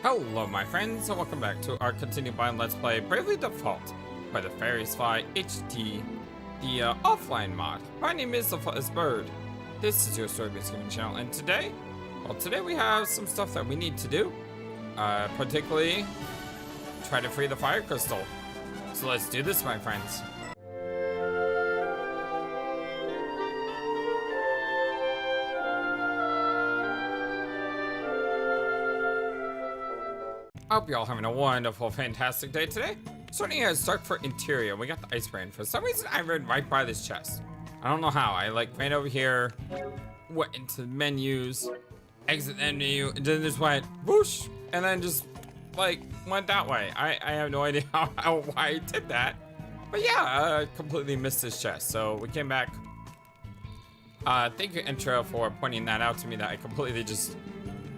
Hello my friends, and welcome back to our continued blind Let's Play Bravely Default by the Fairies Fly HD, the offline mod. My name is the FlightlessBird. This is your story-based gaming channel, and today we have some stuff that we need to do. Particularly, try to free the fire crystal. So let's do this, my friends. I hope you're all having a wonderful, fantastic day today. Starting here, start for interior. We got the ice brand. For some reason, I ran right by this chest. I don't know how. I ran over here, went into menus, exit the menu, and then just went whoosh, and then just went that way. I have no idea why I did that. But yeah, I completely missed this chest. So we came back. Thank you, Intro, for pointing that out to me that I completely just,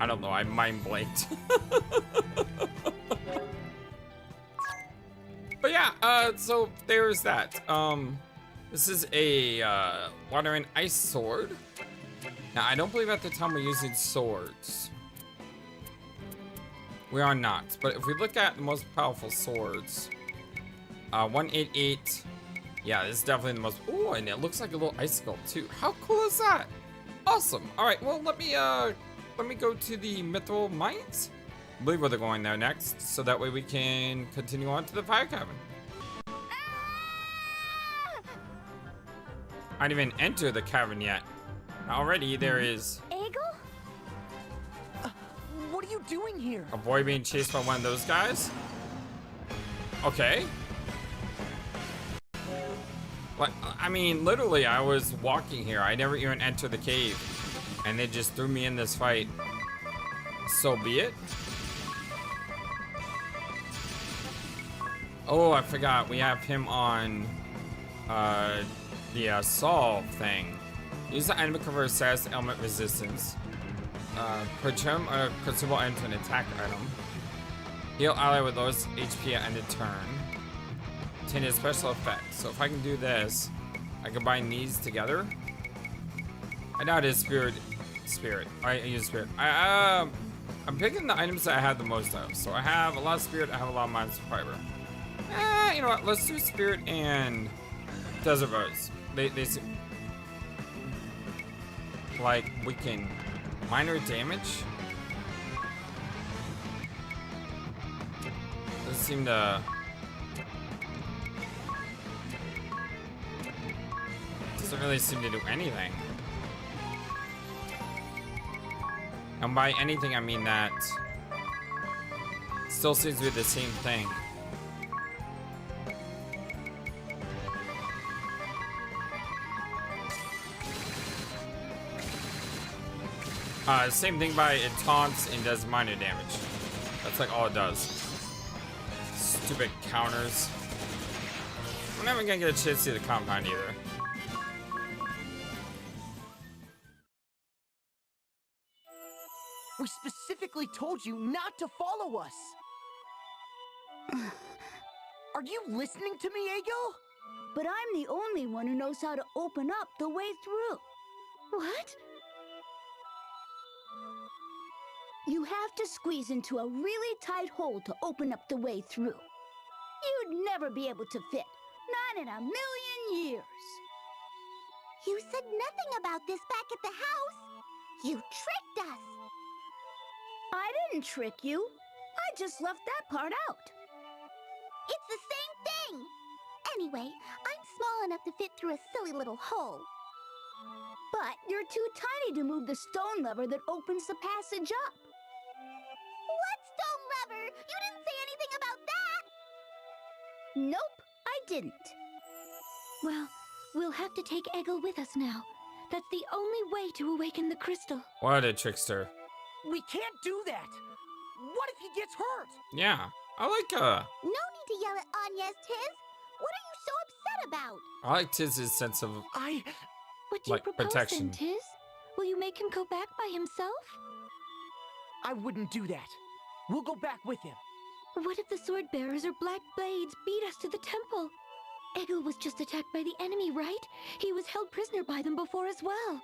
I don't know, I mind blanked. But yeah, so there's that. This is a water and ice sword. Now, I don't believe at the time we're using swords. We are not. But if we look at the most powerful swords, 188. Yeah, this is definitely the most. Oh, and it looks like a little icicle too. How cool is that? Awesome. All right. Well, let me go to the Mithril Mines. I believe we're going there next, so that way we can continue on to the fire cabin. I didn't even enter the cavern yet. Already there is Egel? What are you doing here? a boy being chased by one of those guys. Okay. Like, I mean, literally, I was walking here. I never even entered the cave, and they just threw me in this fight. So be it. Oh, I forgot. We have him on the solve thing. Use the item to convert status element resistance. Perturb a consumable item to an attack item. Heal ally with lowest HP at end of turn. Obtain a special effect. So if I can do this, I combine these together. I doubt it's spirit. I use spirit. I'm picking the items that I have the most of. So I have a lot of spirit. I have a lot of monster fiber. You know what? Let's do spirit and desert rose. They seem like we can minor damage. Doesn't seem to. Doesn't really seem to do anything. And by anything, I mean that still seems to be the same thing. Same thing by it taunts and does minor damage. That's like all it does. Stupid counters. I'm never gonna get a chance to see the compound either. We specifically told you not to follow us. Are you listening to me, Egel? But I'm the only one who knows how to open up the way through. What? You have to squeeze into a really tight hole to open up the way through. You'd never be able to fit. Not in a million years. You said nothing about this back at the house. You tricked us. I didn't trick you. I just left that part out. It's the same thing. Anyway, I'm small enough to fit through a silly little hole. But you're too tiny to move the stone lever that opens the passage up. What stone lever? You didn't say anything about that. Nope, I didn't. Well, we'll have to take Egel with us now. That's the only way to awaken the crystal. What a trickster. We can't do that. What if he gets hurt? Yeah, I like No need to yell at Anya's Tiz. What are you so upset about? I like Tiz's sense of What do you like propose protection. then, Tiz? Will you make him go back by himself? I wouldn't do that. We'll go back with him. What if the sword bearers or black blades beat us to the temple? Egel was just attacked by the enemy, right? He was held prisoner by them before as well.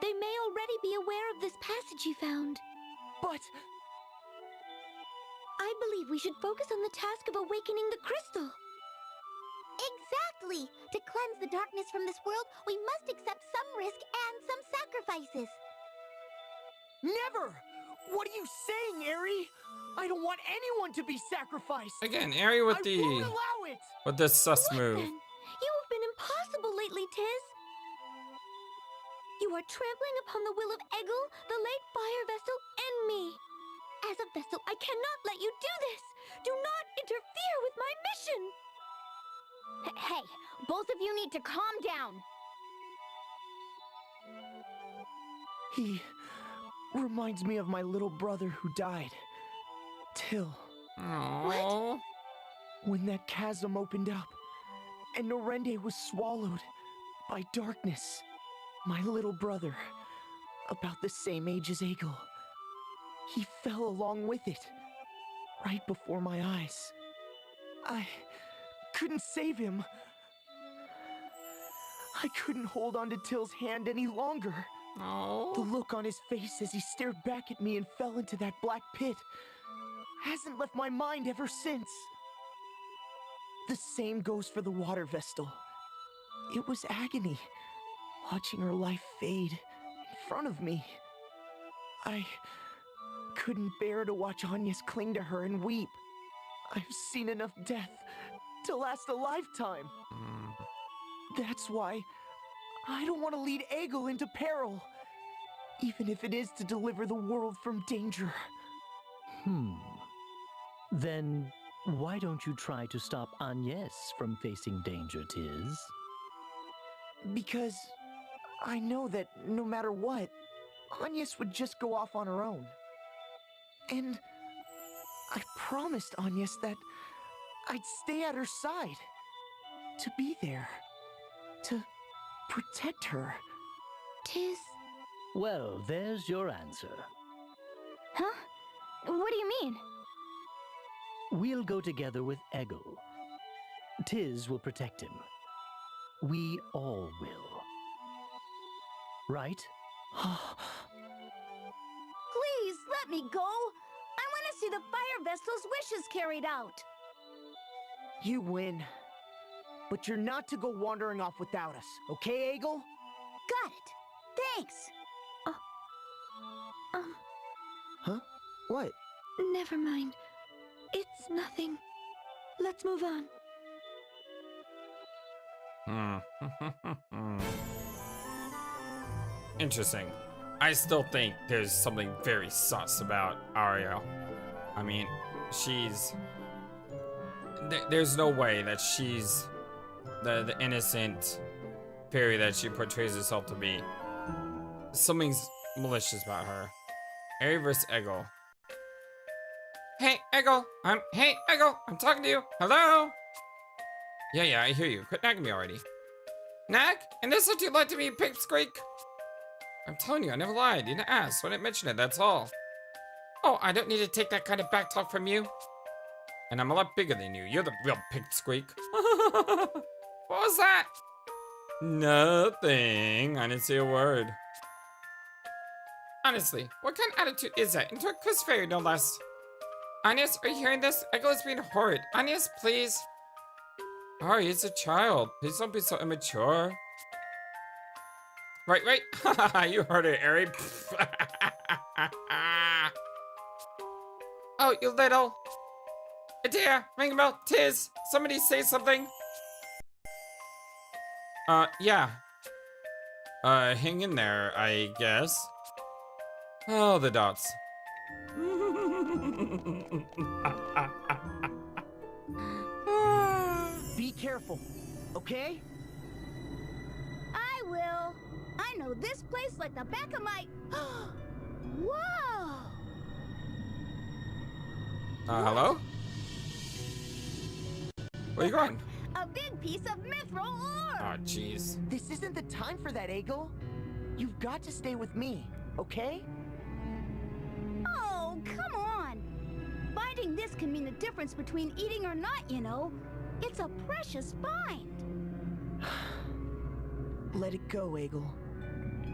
They may already be aware of this passage you found. But believe we should focus on the task of awakening the crystal. Exactly! To cleanse the darkness from this world, we must accept some risk and some sacrifices. Never! What are you saying, Eri? I don't want anyone to be sacrificed. Again, Eri with I won't allow it. the sus What move. then? You have been impossible lately, Tiz. You are trampling upon the will of Eggle, the late fire vessel, and me. As a vessel, I cannot let you do this. Do not interfere with my mission. Hey, both of you need to calm down. He reminds me of my little brother who died. Till Aww. when that chasm opened up and Norende was swallowed by darkness. My little brother, about the same age as Eggle, he fell along with it, right before my eyes. I couldn't save him. I couldn't hold on to Till's hand any longer. The Aww. look on his face as he stared back at me and fell into that black pit hasn't left my mind ever since. The same goes for the water vestal. It was agony, watching her life fade in front of me. I couldn't bear to watch Agnes cling to her and weep. I've seen enough death to last a lifetime. That's why I don't want to lead Eggle into peril, even if it is to deliver the world from danger. Then why don't you try to stop Agnes from facing danger, Tiz? Because I know that no matter what, Agnes would just go off on her own. And I promised Agnes that I'd stay at her side, to be there, to protect her. Tiz. Well, there's your answer. Huh? What do you mean? We'll go together with Eggle. Tiz will protect him. We all will. Right? Please, let me go. I want to see the fire vessel's wishes carried out. You win. But you're not to go wandering off without us, okay, Eggle? Got it. Thanks. Huh? What? Never mind. It's nothing. Let's move on. Interesting. I still think there's something very sus about Ariel. I mean, she's... there's no way that she's the innocent fairy that she portrays herself to be. Something's malicious about her. Eri vs. Eggle. Hey, Eggle! Hey, Eggle! I'm talking to you! Hello? Yeah, I hear you. Quit nagging me already. Nag? And this what you lied to me, Pipsqueak? I'm telling you, I never lied. You didn't ask, so I didn't mention it, that's all. Oh, I don't need to take that kind of backtalk from you. And I'm a lot bigger than you. You're the real Pipsqueak. What was that? Nothing. I didn't say a word. Honestly, what kind of attitude is that? Into a quiz fairy, no less. Agnes, are you hearing this? Eggle is being horrid. Agnes, please. Oh, he's a child. Please don't be so immature. Right. You heard it, Eri. Oh, you little. Dear, ring a bell. Tiz, somebody say something. Yeah. Hang in there, I guess. Oh, the dots. Be careful, okay? I will. I know this place like the back of my... Whoa! Hello? Where you going? A big piece of mithril ore! Oh, jeez. This isn't the time for that, Eggle. You've got to stay with me, okay? Oh, come on! Finding this can mean the difference between eating or not, you know. It's a precious find. Let it go, Eggle.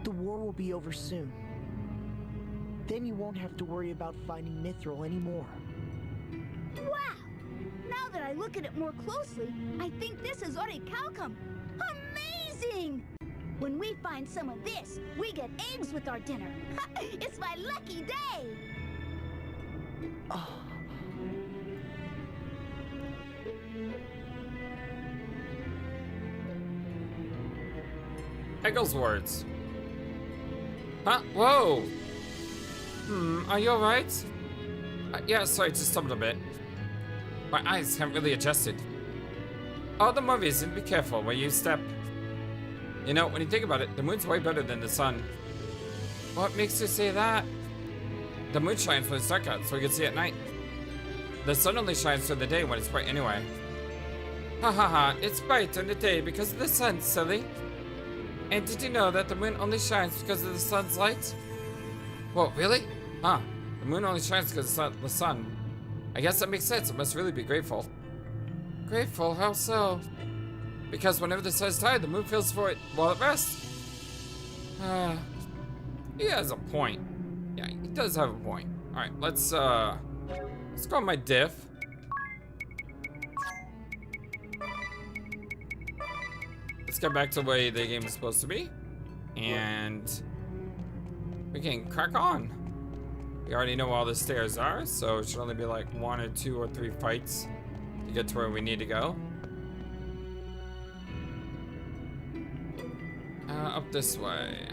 The war will be over soon. Then you won't have to worry about finding mithril anymore. Wow! Now that I look at it more closely, I think this is orichalcum. Amazing! When we find some of this, we get eggs with our dinner. It's my lucky day! Oh. Eggle's words. Huh? Whoa! Are you alright? Yeah, sorry, just stumbled a bit. My eyes haven't really adjusted. Oh, the movies, and be careful where you step. You know, when you think about it, the moon's way better than the sun. What makes you say that? The moon shines when it's dark out, so we can see at night. The sun only shines during the day when it's bright anyway. Ha ha ha, it's bright in the day because of the sun, silly. And did you know that the moon only shines because of the sun's light? Whoa, really? Huh, the moon only shines because of the sun. I guess that makes sense, it must really be grateful. Grateful? How so? Because whenever the sun is tired, the moon feels for it while it rests. He has a point. Yeah, he does have a point. Alright, let's go on my diff. Let's get back to the way the game is supposed to be. And we can crack on. We already know where all the stairs are, so it should only be like 1 or 2 or 3 fights to get to where we need to go. Up this way.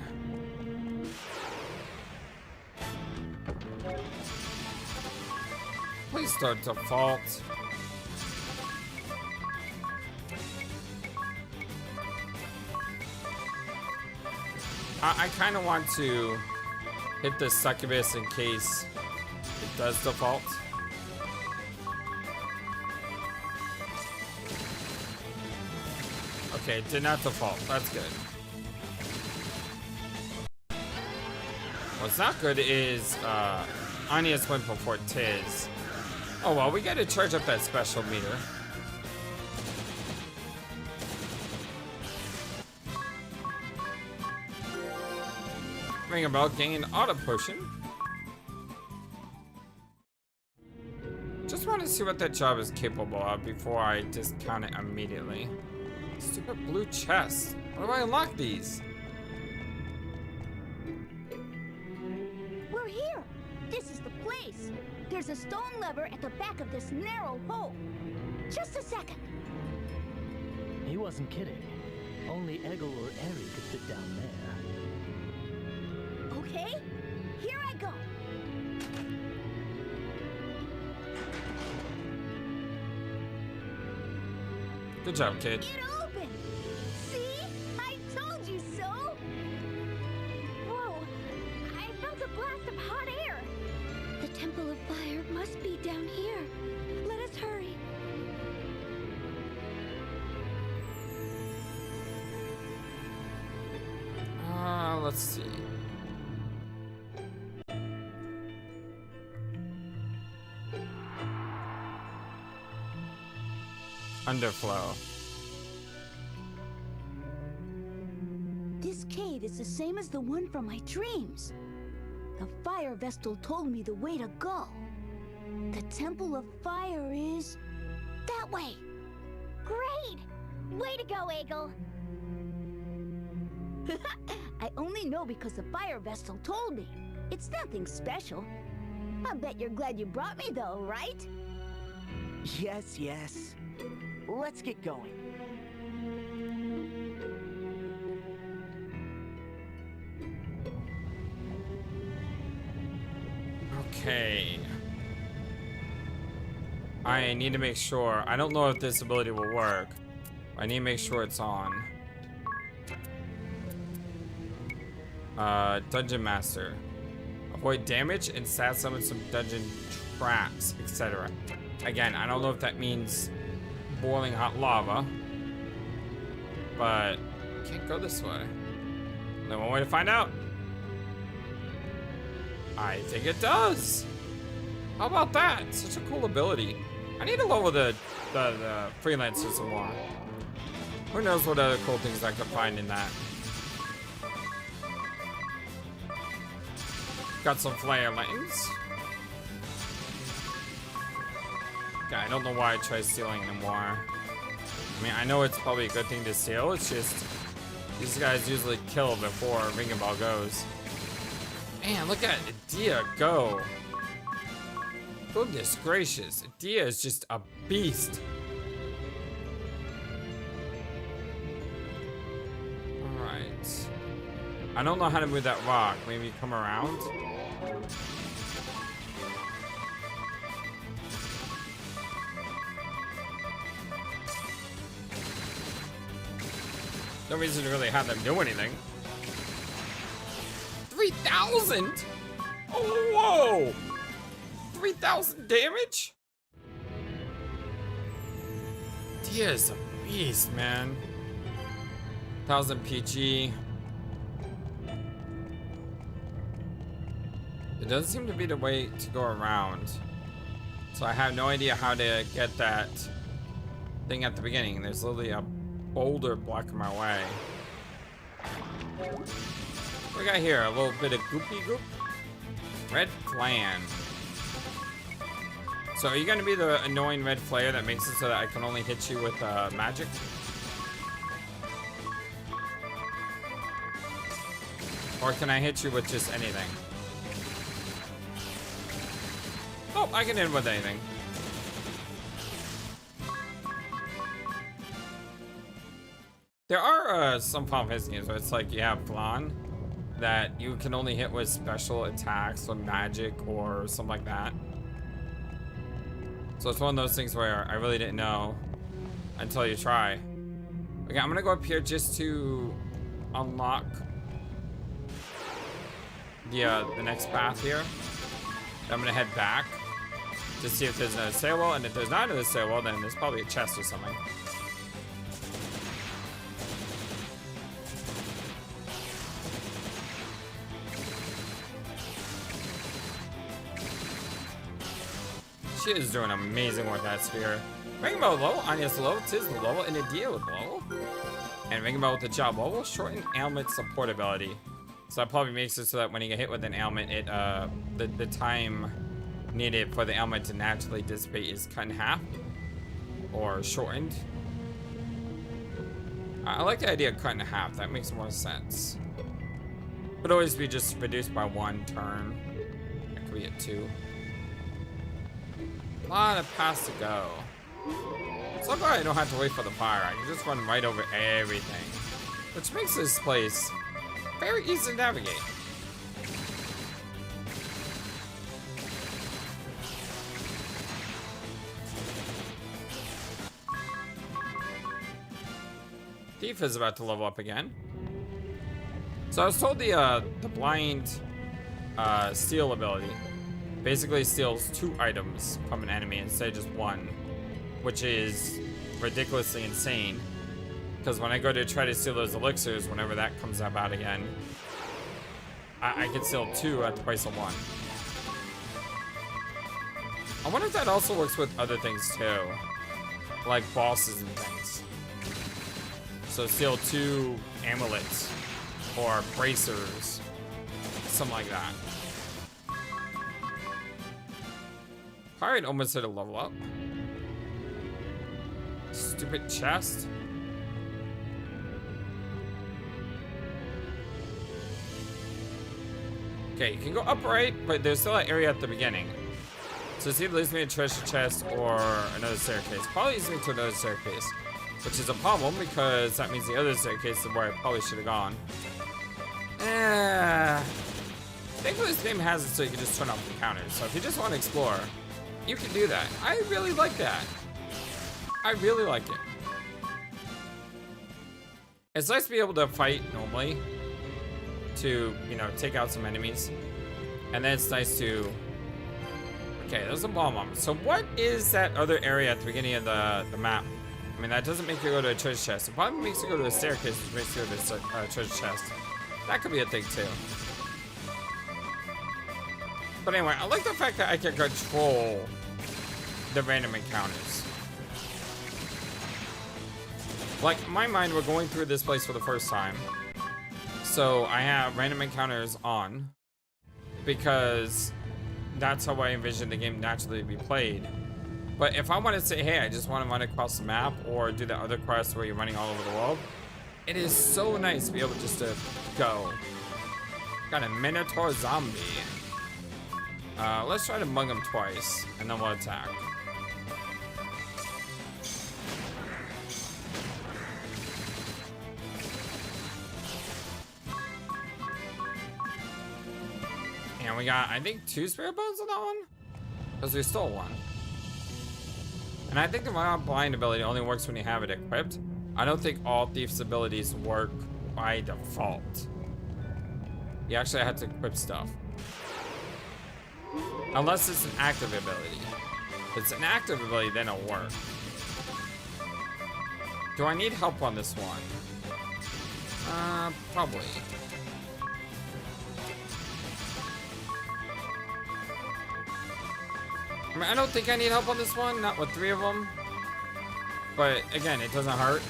Please start default. I kind of want to hit the succubus in case it does default. Okay, it did not default. That's good. What's not good is Anya's went before Tiz. Oh well, we gotta charge up that special meter. Ring a bell, gain auto potion. Just want to see what that job is capable of before I discount it immediately. Stupid blue chest. How do I unlock these? We're here! This is the place! There's a stone lever at the back of this narrow hole. Just a second. He wasn't kidding. Only Eggle or Eri could fit down there. Okay, here I go. Good job, kid. It opened! See? I told you so! Whoa! I felt a blast of hot air! The Temple of Fire must be down here. Let us hurry. Let's see. Underflow. This cave is the same as the one from my dreams. The Fire Vestal told me the way to go. The Temple of Fire is that way. Great! Way to go, Eagle. I only know because the Fire Vestal told me. It's nothing special. I bet you're glad you brought me though, right? Yes, yes. Let's get going. Okay. I need to make sure. I don't know if this ability will work. I need to make sure it's on. Dungeon Master. Avoid damage and stat summon some dungeon traps, etc. Again, I don't know if that means boiling hot lava, but can't go this way. Only one way to find out. I think it does. How about that? Such a cool ability. I need to level the freelancer some more. Who knows what other cool things I could find in that. Got some flare lanes. Okay, I don't know why I try stealing anymore. I mean, I know it's probably a good thing to steal. It's just these guys usually kill before Ring of Bell goes. Man, look at Dia go. Goodness gracious. Dia is just a beast. Alright. I don't know how to move that rock. Maybe come around? No reason to really have them do anything. 3,000? Oh, whoa! 3,000 damage? Dia is a beast, man. 1,000 PG. It doesn't seem to be the way to go around. So I have no idea how to get that thing at the beginning. There's literally a boulder blocking my way. What we got here? A little bit of goopy goop. Red Clan. So are you gonna be the annoying red flare that makes it so that I can only hit you with magic? Or can I hit you with just anything? Oh, I can hit him with anything. There are some Final Fantasy games where it's like you have Flan that you can only hit with special attacks or magic or something like that. So it's one of those things where I really didn't know until you try. Okay, I'm gonna go up here just to unlock the next path here. Then I'm gonna head back to see if there's another stairwell, and if there's not another stairwell, then there's probably a chest or something. She is doing amazing work with that spear. Ring Bell low, Anya's low, Tiz low, and Adia with low. And Ring Bell with the job low, shorten ailment support ability. So that probably makes it so that when you get hit with an ailment, it the time needed for the ailment to naturally dissipate is cut in half or shortened. I like the idea of cut in half. That makes more sense. Could always be just reduced by 1 turn. That could be at 2. A lot of paths to go. So far I don't have to wait for the fire. I can just run right over everything, which makes this place very easy to navigate. Thief is about to level up again. So I was told the blind steal ability basically steals 2 items from an enemy instead of just 1, which is ridiculously insane. Because when I go to try to steal those elixirs, whenever that comes about again, I can steal 2 at the price of 1. I wonder if that also works with other things too, like bosses and things. So steal 2 amulets or bracers, something like that. Pirate almost hit a level up. Stupid chest. Okay, you can go upright, but there's still an area at the beginning. So it's either leads me to a treasure chest or another staircase. Probably leads me to another staircase, which is a problem because that means the other staircase is where I probably should have gone. Thankfully this game has it so you can just turn off the counters. So if you just want to explore, you can do that. I really like that. I really like it. It's nice to be able to fight normally to, you know, take out some enemies. And then it's nice to... Okay, there's a bomb on. So what is that other area at the beginning of the map? I mean, that doesn't make you go to a treasure chest. It probably makes you go to a staircase, which makes you go to a treasure chest. That could be a thing too. But anyway, I like the fact that I can control the random encounters. Like, in my mind, we're going through this place for the first time. So I have random encounters on because that's how I envision the game naturally to be played. But if I want to say, hey, I just want to run across the map or do the other quest where you're running all over the world, it is so nice to be able just to go. Got a Minotaur zombie. Let's try to mug him twice, and then we'll attack. And we got, I think, 2 spirit bones on that one? Because we stole one. And I think the run out blind ability only works when you have it equipped. I don't think all Thief's abilities work by default. You actually have to equip stuff. Unless it's an active ability. If it's an active ability, then it'll work. Do I need help on this one? Probably. I mean, I don't think I need help on this one, not with 3 of them. But again, it doesn't hurt.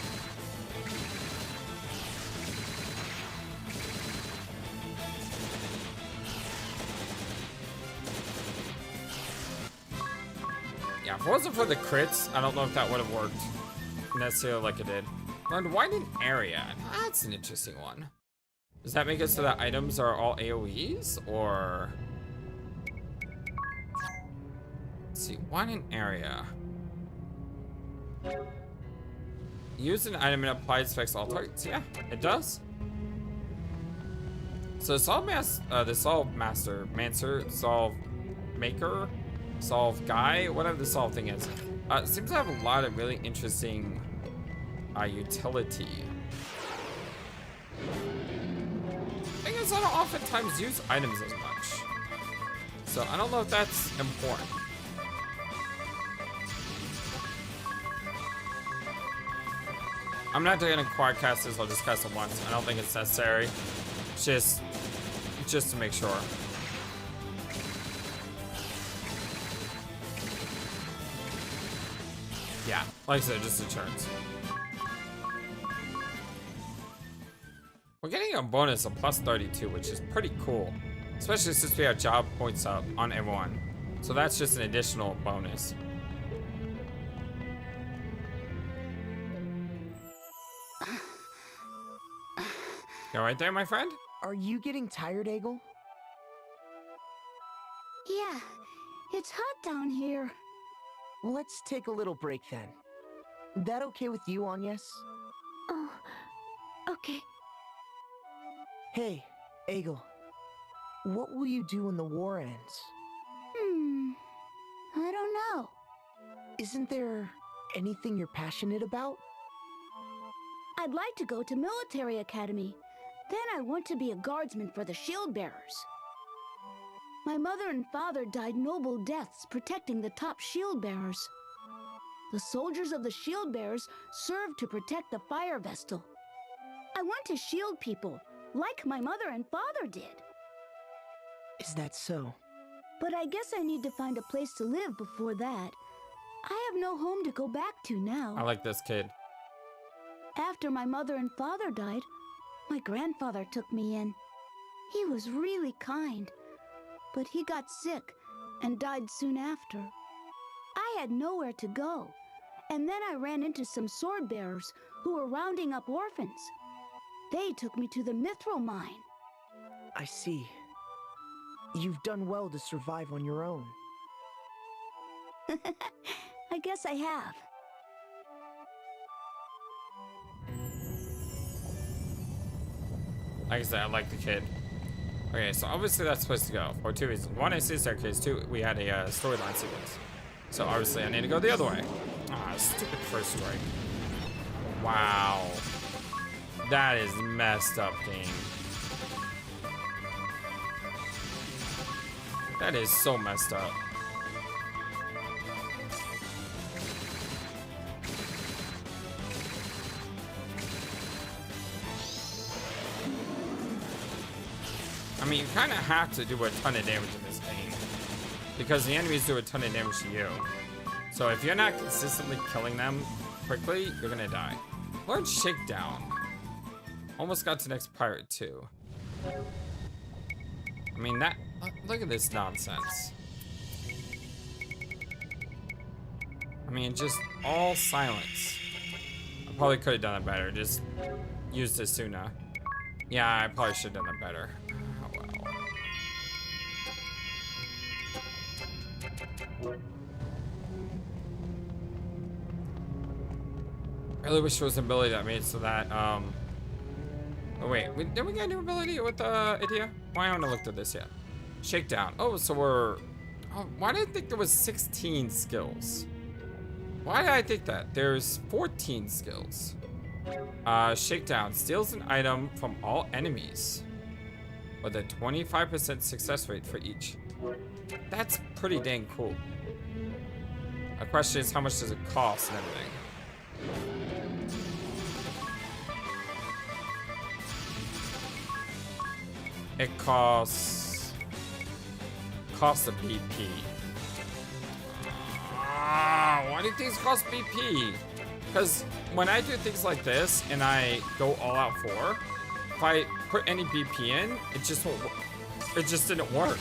Yeah, if it wasn't for the crits, I don't know if that would have worked necessarily like it did. Learned widened area. That's an interesting one. Does that make it so that items are all AoEs, or? Let's see, widened area. Use an item and apply its effects to all targets. Yeah, it does. So solve the solve master, mancer, solve maker, solve guy, whatever the solve thing is. It seems to have a lot of really interesting utility. Thing is, I don't oftentimes use items as much, so I don't know if that's important. I'm not gonna quad cast this, I'll just cast it once. I don't think it's necessary. Just to make sure. Yeah, like I said, just a turns. We're getting a bonus of plus 32, which is pretty cool. Especially since we have job points up on everyone. So that's just an additional bonus. You right there, my friend? Are you getting tired, Egel? Yeah, it's hot down here. Let's take a little break then. That okay with you, Agnes? Oh, okay. Hey, Egel. What will you do when the war ends? I don't know. Isn't there anything you're passionate about? I'd like to go to military academy. Then I want to be a guardsman for the shield bearers. My mother and father died noble deaths protecting the top shield bearers. The soldiers of the shield bearers served to protect the fire vestal. I want to shield people, like my mother and father did. Is that so? But I guess I need to find a place to live before that. I have no home to go back to now. I like this kid. After my mother and father died, my grandfather took me in. He was really kind, but he got sick and died soon after. I had nowhere to go, and then I ran into some sword bearers who were rounding up orphans. They took me to the Mithril Mine. I see. You've done well to survive on your own. I guess I have. Like I said, I like the kid. Okay, so obviously that's supposed to go for 2 reasons. 1, I see the staircase. 2, we had a storyline sequence. So obviously I need to go the other way. Ah, stupid first strike. Wow. That is messed up, game. That is so messed up. I mean, you kind of have to do a ton of damage in this game, because the enemies do a ton of damage to you. So if you're not consistently killing them quickly, you're gonna die. Lord Shakedown. Almost got to next pirate too. I mean, look at this nonsense. I mean, just all silence. I probably could have done it better. Just used this sooner. Yeah, I probably should have done it better. Oh well. I really wish there was an ability that made it so that, oh wait, did we get a new ability with, Idia? Why haven't I looked at this yet? Shakedown. Oh, so we're, oh, why did I think there was 16 skills? Why did I think that? There's 14 skills. Shakedown steals an item from all enemies with a 25% success rate for each. That's pretty dang cool. The question is, how much does it cost and everything? It costs a BP. Why do things cost BP? Because when I do things like this and I go all out for, if I put any BP in, it just won't. It just didn't work.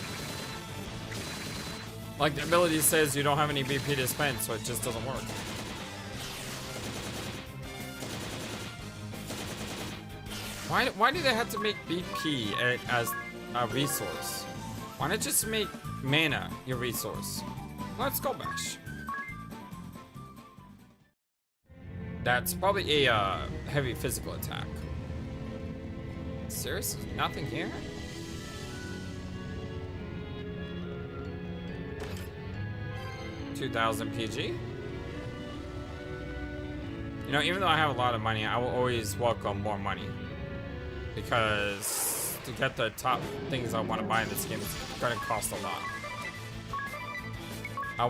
Like the ability says you don't have any BP to spend, so it just doesn't work. Why do they have to make BP as a resource? Why not just make mana your resource? Let's go bash. That's probably a heavy physical attack. Seriously, nothing here? $2,000 PG. You know, even though I have a lot of money, I will always welcome more money. Because to get the top things I want to buy in this game is going to cost a lot.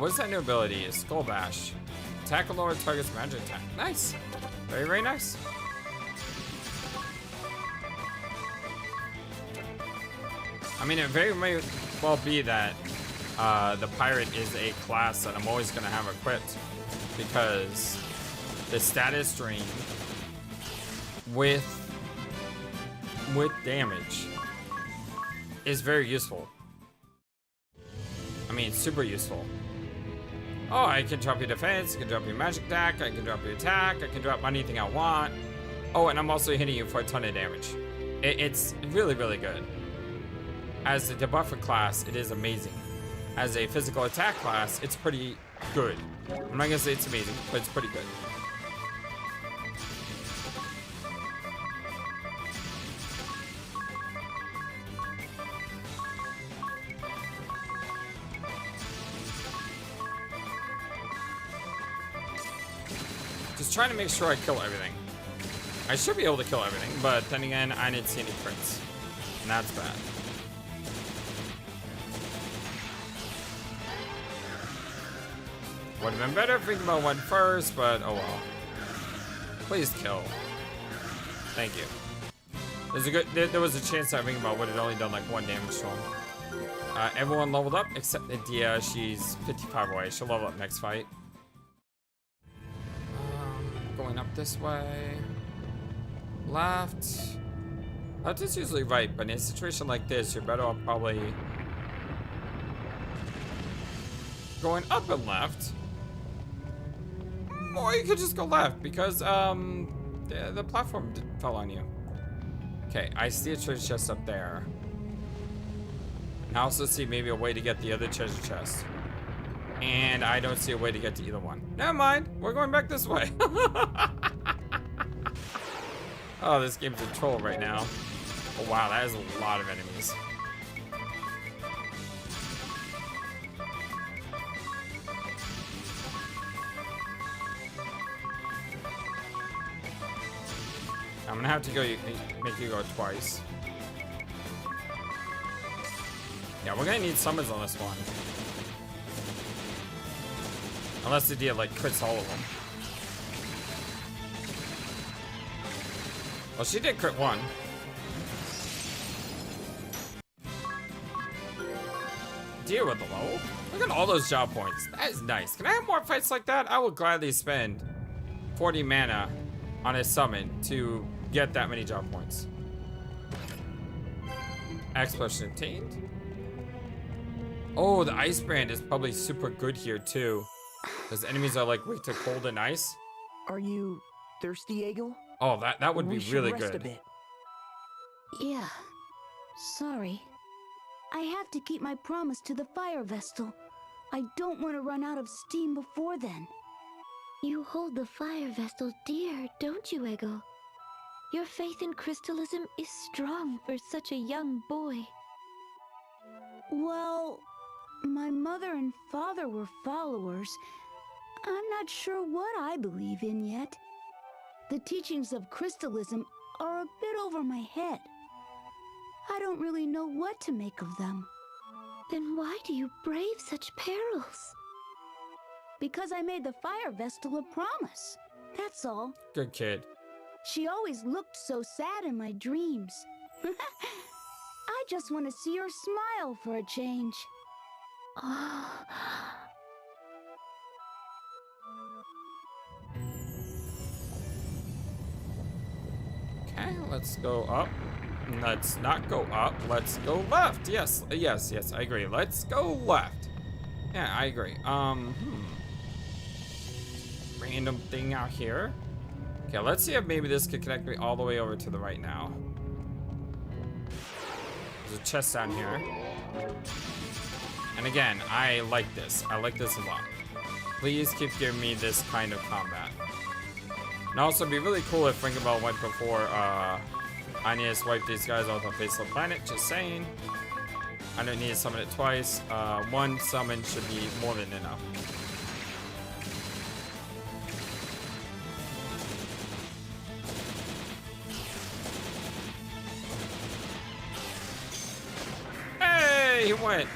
What is that new ability? A Skull Bash. Attack a lower target's magic attack. Nice. Very, very nice. I mean, it very may well be that the pirate is a class that I'm always going to have equipped. Because the status drain with damage is very useful. I mean, super useful. Oh, I can drop your defense, I can drop your magic attack, I can drop your attack, I can drop anything I want. Oh, and I'm also hitting you for a ton of damage. It's really, really good. As a debuffer class, it is amazing. As a physical attack class, it's pretty good. I'm not gonna say it's amazing, but it's pretty good. Just trying to make sure I kill everything. I should be able to kill everything, but then again, I didn't see any crits. And that's bad. Would have been better if Think About went first, but oh well. Please kill. Thank you. There was a chance that Think About would have only done like 1 damage to him. Everyone leveled up except Idia. She's 55 away. She'll level up next fight. Going up this way. Left. Left is usually right, but in a situation like this, you're better off probably going up and left. Or you could just go left because the platform fell on you. Okay, I see a treasure chest up there. I also see maybe a way to get the other treasure chest. And I don't see a way to get to either one. Never mind, we're going back this way. Oh, this game's a troll right now. Oh wow, that is a lot of enemies. I'm gonna have to make you go twice. Yeah, we're gonna need summons on this one. Unless the deal like crits all of them. Well, she did crit 1. Deal with the low. Look at all those job points. That is nice. Can I have more fights like that? I will gladly spend 40 mana on a summon to get that many job points. Explosion obtained. Oh, the ice brand is probably super good here too. Because enemies are like weak to cold and ice. Are you thirsty, Egil? Oh, that would be We should really rest a good. bit. Yeah. Sorry. I have to keep my promise to the fire vestal. I don't want to run out of steam before then. You hold the fire vestal dear, don't you, Egil? Your faith in crystallism is strong for such a young boy. Well, my mother and father were followers. I'm not sure what I believe in yet. The teachings of crystallism are a bit over my head. I don't really know what to make of them. Then why do you brave such perils? Because I made the fire vestal a promise. That's all. Good kid. She always looked so sad in my dreams. I just want to see her smile for a change. Okay, let's go up. Let's not go up. Let's go left. Yes, I agree. Let's go left. Yeah, I agree. Random thing out here. Okay, let's see if maybe this could connect me all the way over to the right now. There's a chest down here. And again, I like this. I like this a lot. Please keep giving me this kind of combat. And also, it'd be really cool if Ringabel went before Agnes wiped these guys off the face of the planet. Just saying. I don't need to summon it twice. One summon should be more than enough. Hey, he went.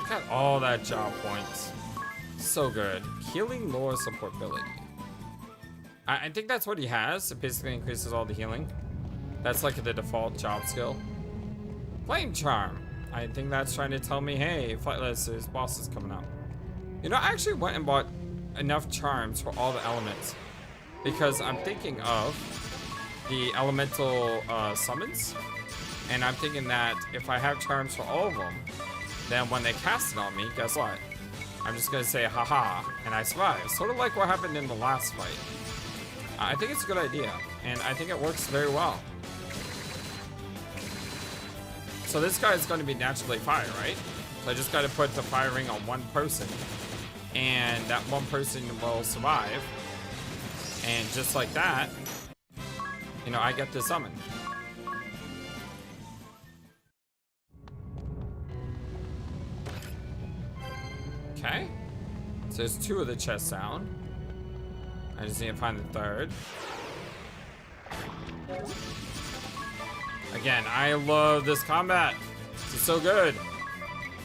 Got all that job points. So good. Healing lower supportability. I think that's what he has. It basically increases all the healing. That's like the default job skill. Flame Charm. I think that's trying to tell me, hey, Flightless's boss is coming out. You know, I actually went and bought enough charms for all the elements. Because I'm thinking of the elemental summons. And I'm thinking that if I have charms for all of them, then when they cast it on me, guess what? I'm just gonna say haha, and I survive. Sort of like what happened in the last fight. I think it's a good idea, and I think it works very well. So this guy is going to be naturally fire, right? So I just got to put the fire ring on one person, and that one person will survive. And just like that, you know, I get the summon. Okay, so there's two of the chests down. I just need to find the third. Again, I love this combat. This is so good.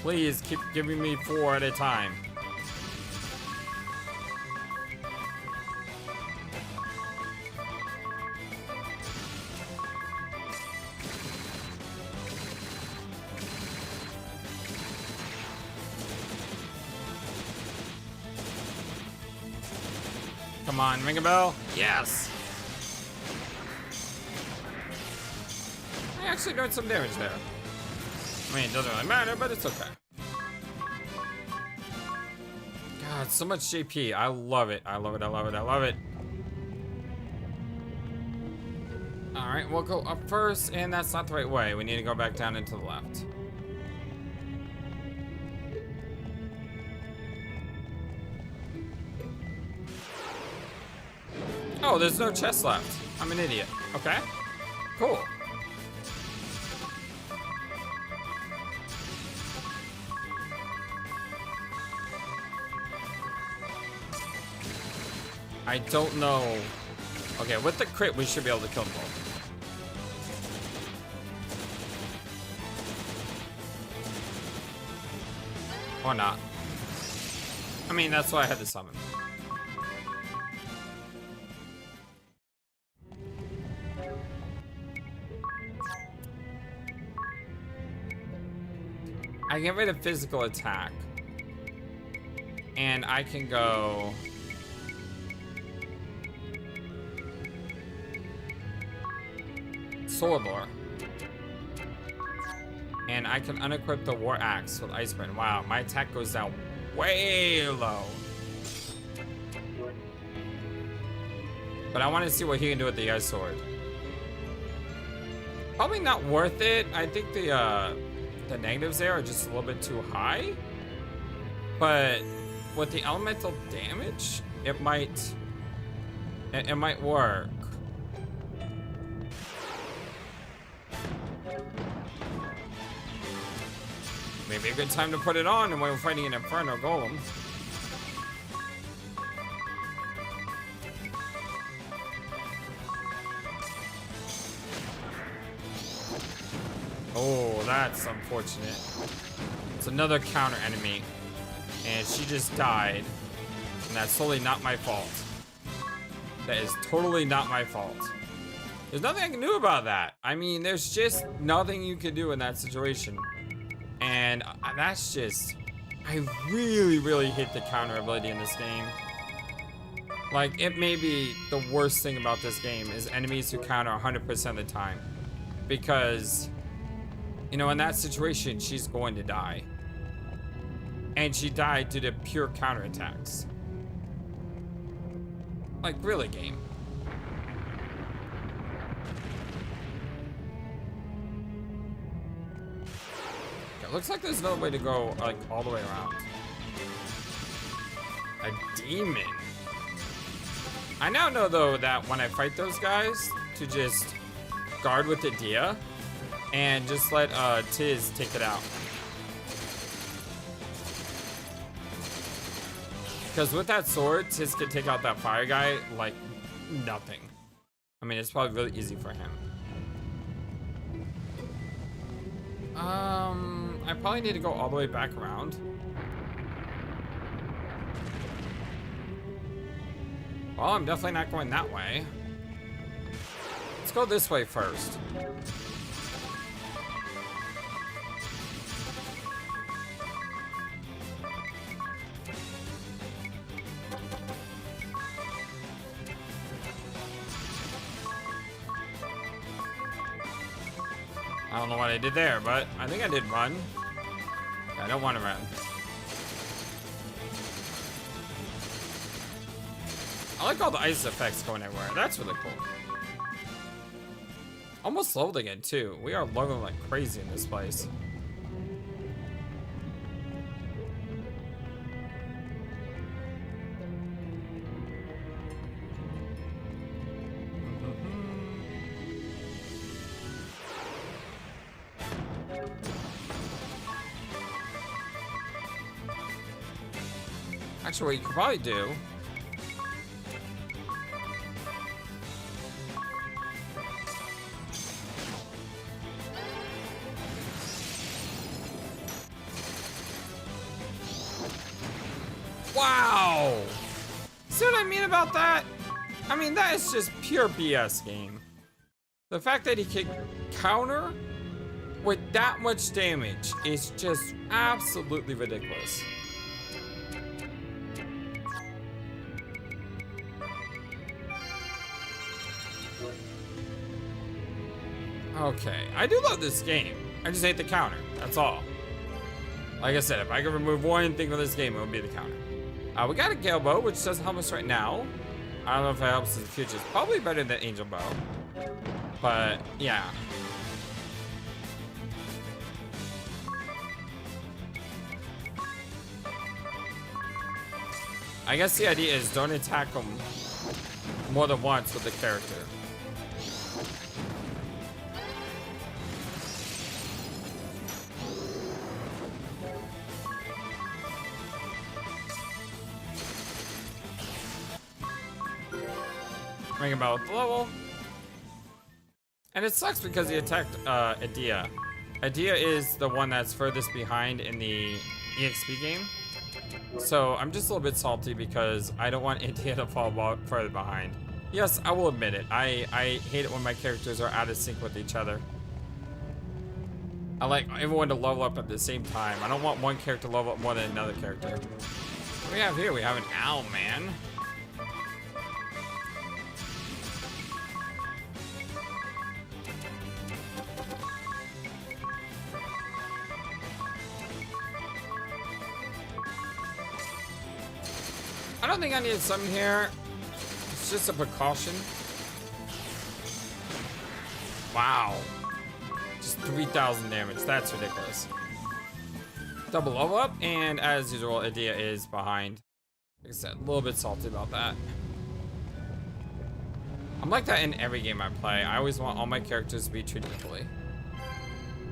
Please keep giving me 4 at a time. Come on, ring a bell. Yes. I actually doing some damage there. I mean, it doesn't really matter, but it's okay. God, so much JP. I love it. I love it. I love it. I love it. All right, we'll go up first, and that's not the right way. We need to go back down and to the left. Oh, there's no chest left. I'm an idiot. Okay. Cool. I don't know. Okay, with the crit, we should be able to kill them both. Or not. I mean, that's why I had to summon. I get rid of physical attack. And I can go... Sword Lore. And I can unequip the War Axe with Iceburn. Wow, my attack goes down way low. But I want to see what he can do with the Ice Sword. Probably not worth it. I think the negatives there are just a little bit too high. But with the elemental damage, it might work. Maybe a good time to put it on when we're fighting an Inferno Golem. Oh, that's unfortunate. It's another counter enemy. And she just died. And that's totally not my fault. That is totally not my fault. There's nothing I can do about that. I mean, there's just nothing you can do in that situation. And that's just... I really, really hate the counter ability in this game. Like, it may be the worst thing about this game is enemies who counter 100% of the time. Because, you know, in that situation, she's going to die. And she died due to pure counterattacks. Like, really, game. It looks like there's another way to go, like, all the way around. A demon. I now know, though, that when I fight those guys, to just guard with the Dia and just let Tiz take it out. Because with that sword, Tiz can take out that fire guy like nothing. I mean, it's probably really easy for him. I probably need to go all the way back around. Well, I'm definitely not going that way. Let's go this way first. I don't know what I did there, but I think I did run. I don't want to run. I like all the ice effects going everywhere. That's really cool. Almost leveled again, too. We are leveling like crazy in this place. Actually, what you could probably do wow! See what I mean about that? I mean, that is just pure BS game. The fact that he can counter with that much damage is just absolutely ridiculous. Okay, I do love this game. I just hate the counter, that's all. Like I said, if I could remove one thing from this game, it would be the counter. We got a Gale Bow, which doesn't help us right now. I don't know if it helps in the future. It's probably better than Angel Bow. But, yeah. I guess the idea is don't attack them more than once with the character. Ring about with the level. And it sucks because he attacked Adia. Adia is the one that's furthest behind in the EXP game. So I'm just a little bit salty because I don't want Adia to fall further behind. Yes, I will admit it. I hate it when my characters are out of sync with each other. I like everyone to level up at the same time. I don't want one character to level up more than another character. What do we have here? We have an owl man. I don't think I need something here. It's just a precaution. Wow. Just 3,000 damage. That's ridiculous. Double level up, and as usual, Idea is behind. Like I said, a little bit salty about that. I'm like that in every game I play. I always want all my characters to be treated equally.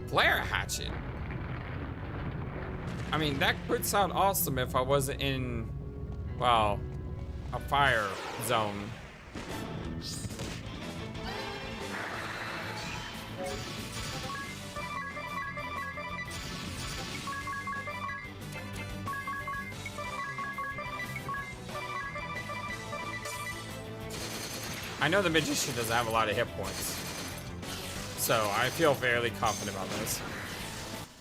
Flare hatchet. I mean, that could sound awesome if I wasn't in, well, a fire zone. I know the Magician doesn't have a lot of hit points, so I feel fairly confident about this.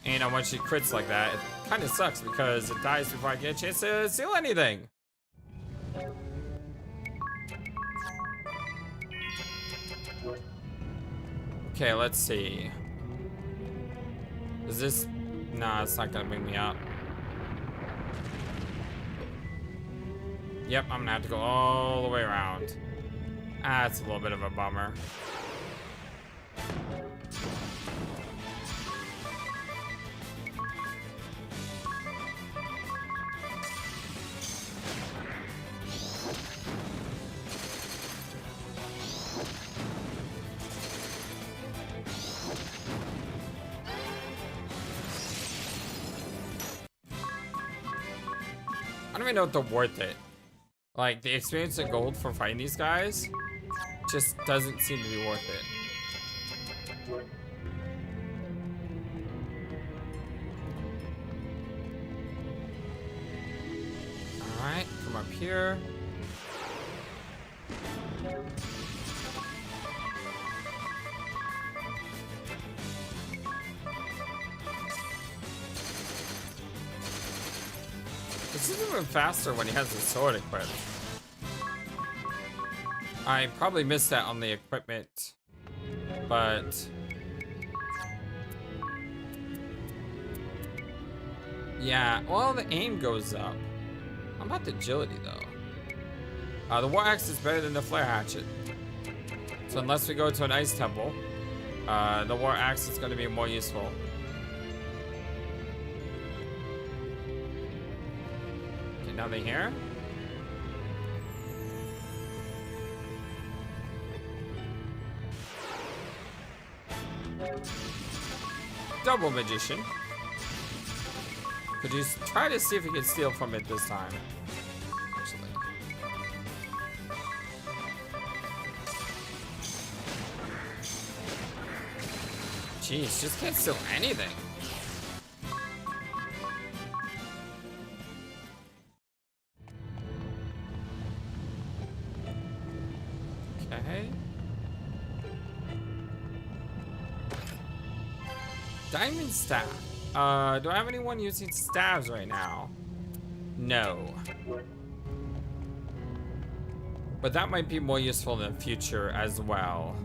And when she crits like that, it kind of sucks because it dies before I get a chance to seal anything. Okay, let's see. Is this... Nah, it's not gonna bring me up. Yep, I'm gonna have to go all the way around. That's a little bit of a bummer. I don't even know if they're worth it. Like, the experience of gold for fighting these guys just doesn't seem to be worth it. Alright, come up here. This is even faster when he has the sword equipped. I probably missed that on the equipment, but yeah, well, the aim goes up. How about the agility though? The war axe is better than the flare hatchet. So unless we go to an ice temple, the war axe is going to be more useful. Okay, nothing here. Double Magician. Could you try to see if you can steal from it this time? Actually. Jeez, just can't steal anything. Okay. Diamond staff. Do I have anyone using staves right now? No. But that might be more useful in the future as well.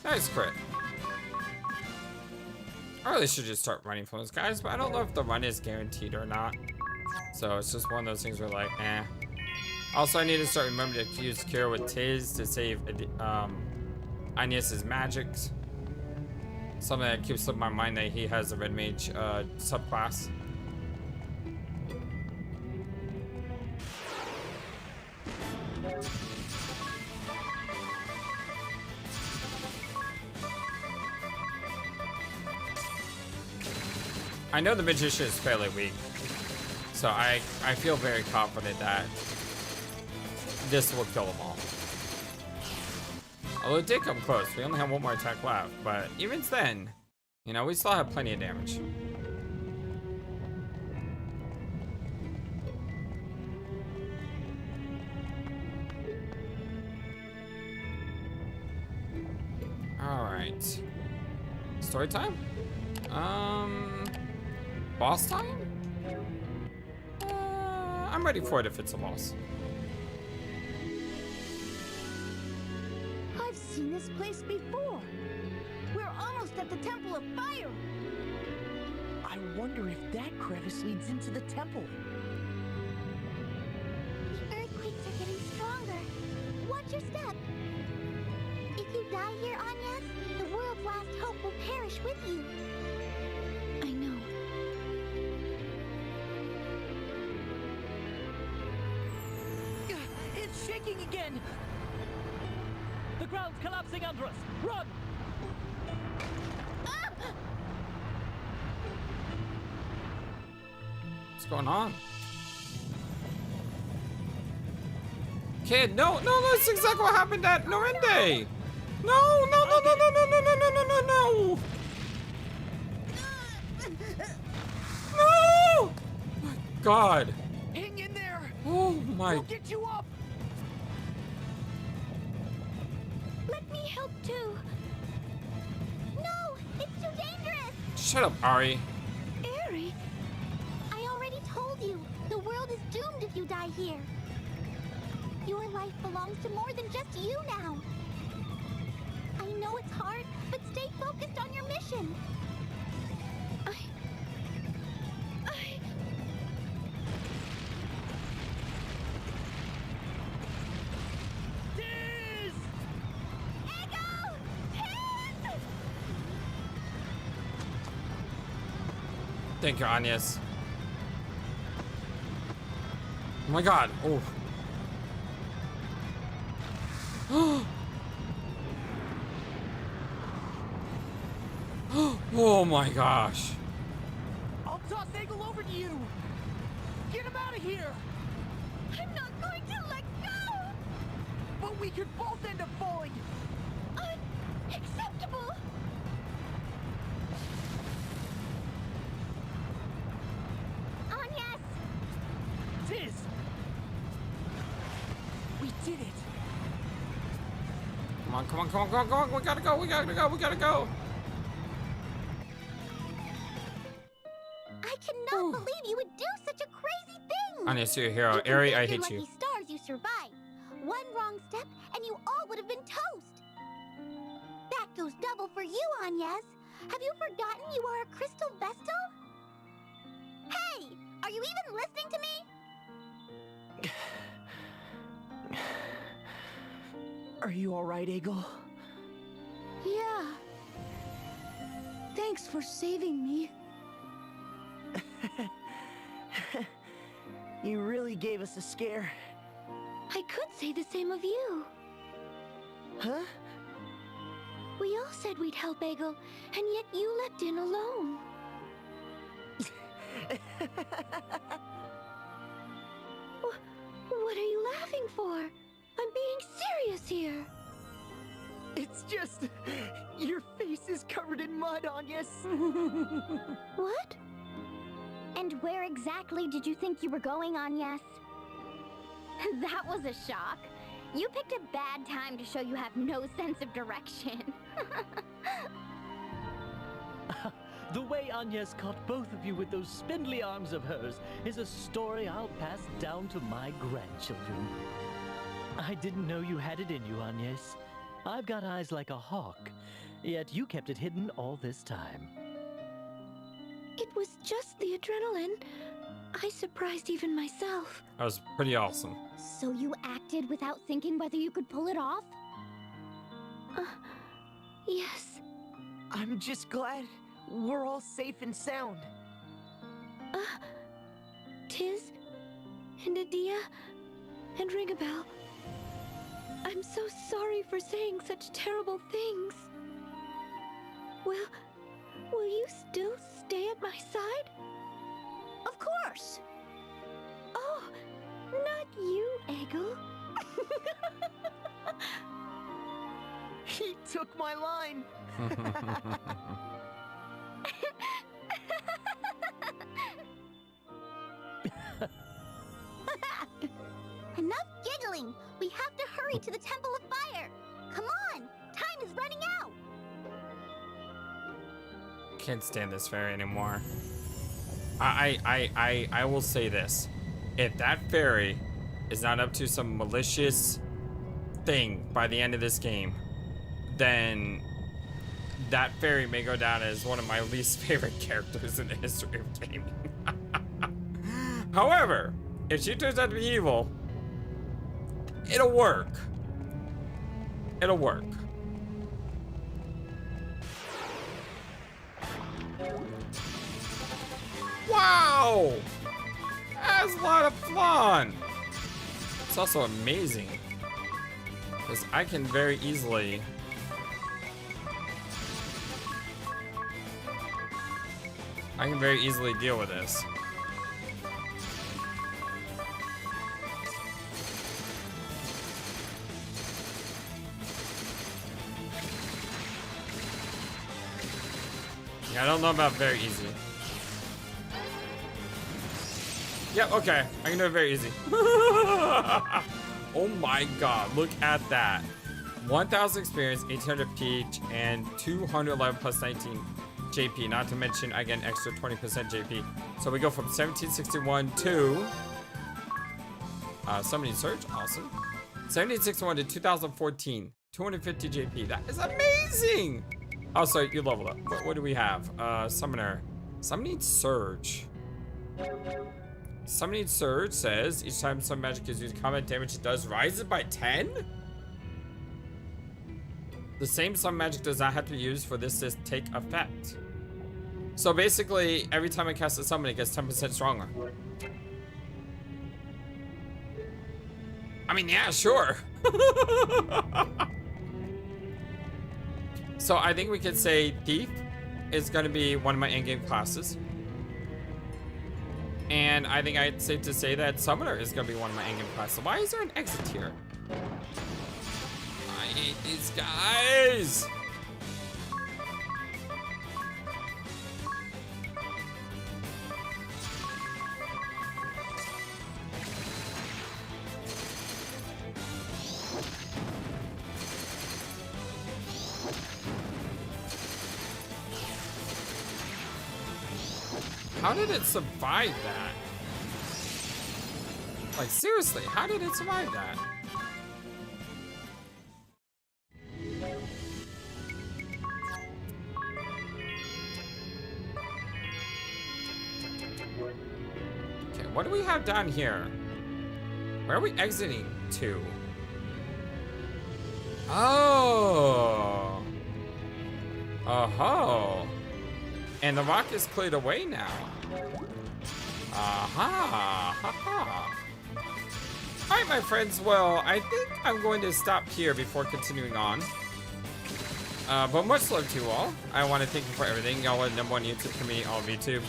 Nice crit. I really should just start running from those guys, but I don't know if the run is guaranteed or not. So it's just one of those things where like, eh. Also, I need to start remembering to use Cure with Tiz to save Aeneas's magics. Something that keeps slipping my mind that he has a red mage subclass. I know the Magician is fairly weak, so I feel very confident that this will kill them all. Although it did come close, we only have one more attack left, but even then, you know, we still have plenty of damage. Alright. Story time? Boss time? I'm ready for it if it's a boss. I've seen this place before. We're almost at the Temple of Fire. I wonder if that crevice leads into the temple. The earthquakes are getting stronger. Watch your step. If you die here, Agnes, the world's last hope will perish with you. I know. It's shaking again! The ground's collapsing under us! Run! What's going on? Kid, no, that's exactly what happened at Norinde! No! No! My God! Hang in there! Oh my! We'll get you up! Let me help too. No, it's too dangerous. Shut up, Ari. Eri, I already told you, the world is doomed if you die here. Your life belongs to more than just you now. I know it's hard, but stay focused on your mission. Tiz! Ego! Tiz! Thank you, Agnes. Oh my God! Oh. Oh my gosh! I'll toss Eagle over to you! Get him out of here! I'm not going to let go! But we could both end up falling! Unacceptable! Agnes! Tiz! We did it! Come on! We gotta go! I cannot believe you would do such a crazy thing! Agnes, you're a hero. You can Eri, thank I your hate you. lucky stars you survived. One wrong step, and you all would have been toast. That goes double for you, Agnes. Have you forgotten you are a crystal vestal? Hey, are you even listening to me? Are you alright, Eagle? Yeah. Thanks for saving me. You really gave us a scare. I could say the same of you. Huh? We all said we'd help Egel, and yet you leapt in alone. What are you laughing for? I'm being serious here. It's just... your face is covered in mud, Agnes. What? And where exactly did you think you were going, Agnes? That was a shock. You picked a bad time to show you have no sense of direction. The way Agnes caught both of you with those spindly arms of hers is a story I'll pass down to my grandchildren. I didn't know you had it in you, Agnes. I've got eyes like a hawk, yet you kept it hidden all this time. It was just the adrenaline. I surprised even myself. That was pretty awesome. So you acted without thinking whether you could pull it off? Yes. I'm just glad we're all safe and sound. Tiz, and Adia, and Ringabel. I'm so sorry for saying such terrible things. Will you still stay at my side? Of course. Oh, not you, Egel. He took my line. Enough giggling! We have to hurry to the Temple of Fire! Come on! Time is running out! Can't stand this fairy anymore. I will say this. if that fairy is not up to some malicious thing by the end of this game, then that fairy may go down as one of my least favorite characters in the history of gaming. However, if she turns out to be evil, it'll work. It'll work. Wow! That's a lot of fun! It's also amazing, because I can very easily deal with this. Yeah, I don't know about very easy. Yep, okay. I can do it very easy. Oh my god, look at that. 1,000 experience, 1800 peach, and 211 plus 19 JP. Not to mention, I get an extra 20% JP. So we go from 1761 to... Summoning Surge, awesome. 1761 to 2014, 250 JP. That is amazing! Also, you leveled up. What do we have? Summoner. Summoning Surge. Summoning Surge says each time some magic is used, combat damage it does rises by 10? The same some magic does not have to be used for this to take effect. So basically, every time I cast a summon, it gets 10% stronger. I mean, yeah, sure. So I think we could say Thief is going to be one of my endgame classes. And I think it's safe to say that Summoner is going to be one of my endgame classes. Why is there an exit here? I hate these guys! How did it survive that? Like, seriously, how did it survive that? Okay, what do we have down here? Where are we exiting to? Oh. Oh-ho. And the rock is cleared away now. Aha! Ha-ha! Alright, my friends, well, I think I'm going to stop here before continuing on. But much love to you all. I want to thank you for everything. Y'all are the #1 YouTube community, all of YouTube.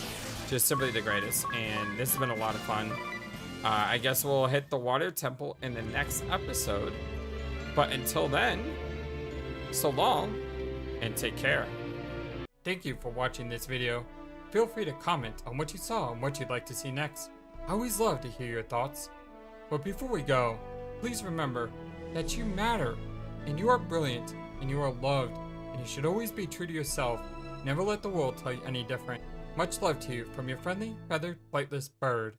Just simply the greatest. And this has been a lot of fun. I guess we'll hit the water temple in the next episode. But until then, so long, and take care. Thank you for watching this video. Feel free to comment on what you saw and what you'd like to see next. I always love to hear your thoughts. But before we go, please remember that you matter, and you are brilliant, and you are loved, and you should always be true to yourself. Never let the world tell you any different. Much love to you from your friendly, feathered, flightless bird.